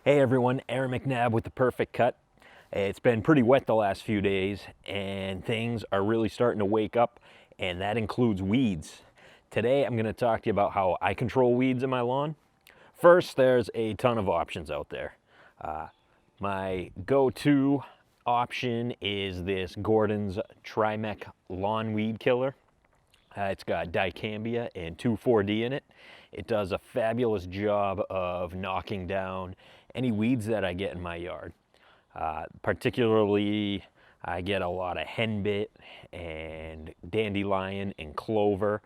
Hey everyone, Aaron McNabb with The Perfect Cut. It's been pretty wet the last few days and things are really starting to wake up, and that includes weeds. Today I'm going to talk to you about how I control weeds in my lawn. First, there's a ton of options out there. My go-to option is this Gordon's Trimec Lawn Weed Killer. It's got dicambia and 2,4-D in it. It does a fabulous job of knocking down any weeds that I get in my yard. Particularly, I get a lot of henbit and dandelion and clover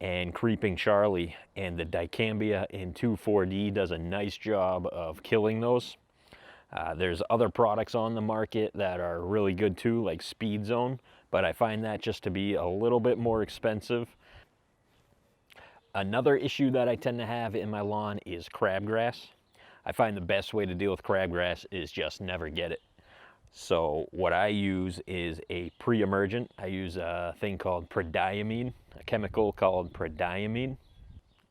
and creeping Charlie, and the dicambia in 2,4-D does a nice job of killing those. There's other products on the market that are really good too, like Speed Zone, but I find that just to be a little bit more expensive. Another issue that I tend to have in my lawn is crabgrass. I find the best way to deal with crabgrass is just never get it. So what I use is a pre-emergent. I use a thing called prediamine, a chemical called prediamine.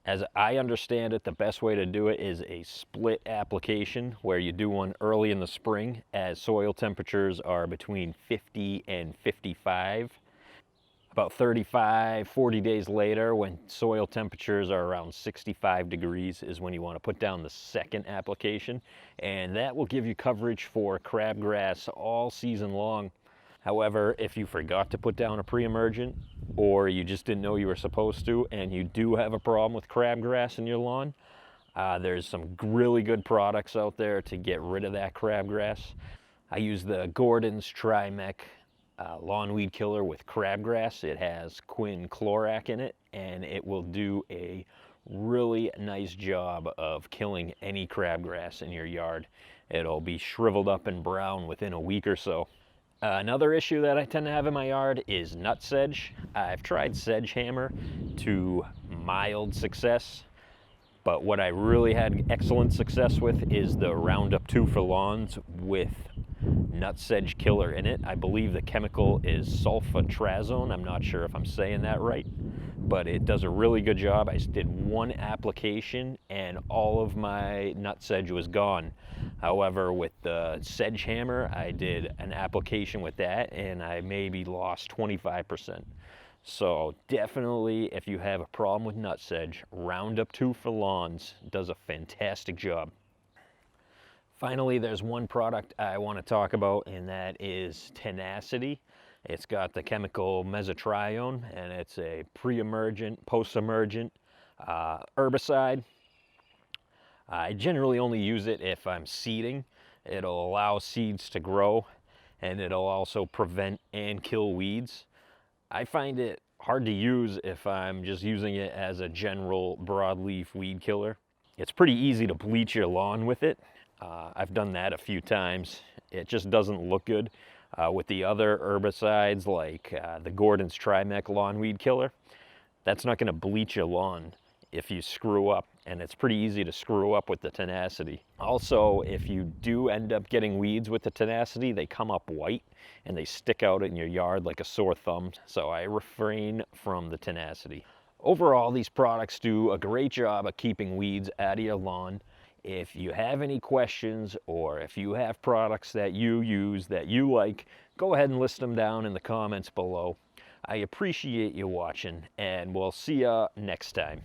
As I understand it, the best way to do it is a split application where you do one early in the spring as soil temperatures are between 50 and 55. About 35, 40 days later, when soil temperatures are around 65 degrees, is when you want to put down the second application. And that will give you coverage for crabgrass all season long. However, if you forgot to put down a pre-emergent, or you just didn't know you were supposed to, and you do have a problem with crabgrass in your lawn, there's some really good products out there to get rid of that crabgrass. I use the Gordon's Trimec lawn weed killer with crabgrass. It has quinclorac in it, and it will do a really nice job of killing any crabgrass in your yard. It'll be shriveled up and brown within a week or so. Another issue that I tend to have in my yard is nutsedge. I've tried sedge hammer to mild success, but what I really had excellent success with is the Roundup 2 for lawns with nutsedge killer in it. I believe the chemical is sulfatrazone. I'm not sure if I'm saying that right, but it does a really good job. I did one application and all of my nutsedge was gone. However, with the sedge hammer, I did an application with that and I maybe lost 25%. So definitely, if you have a problem with nutsedge, Roundup 2 for lawns does a fantastic job. Finally, there's one product I want to talk about, and that is Tenacity. It's got the chemical mesotrione, and it's a pre-emergent, post-emergent herbicide. I generally only use it if I'm seeding. It'll allow seeds to grow, and it'll also prevent and kill weeds. I find it hard to use if I'm just using it as a general broadleaf weed killer. It's pretty easy to bleach your lawn with it. I've done that a few times. It just doesn't look good. With the other herbicides like the Gordon's Trimec lawn weed killer, that's not going to bleach your lawn if you screw up, and it's pretty easy to screw up with the Tenacity. Also, if you do end up getting weeds with the Tenacity, they come up white and they stick out in your yard like a sore thumb, so I refrain from the Tenacity. Overall, these products do a great job of keeping weeds out of your lawn. If you have any questions, or if you have products that you use that you like, go ahead and list them down in the comments below. I appreciate you watching, and we'll see ya next time.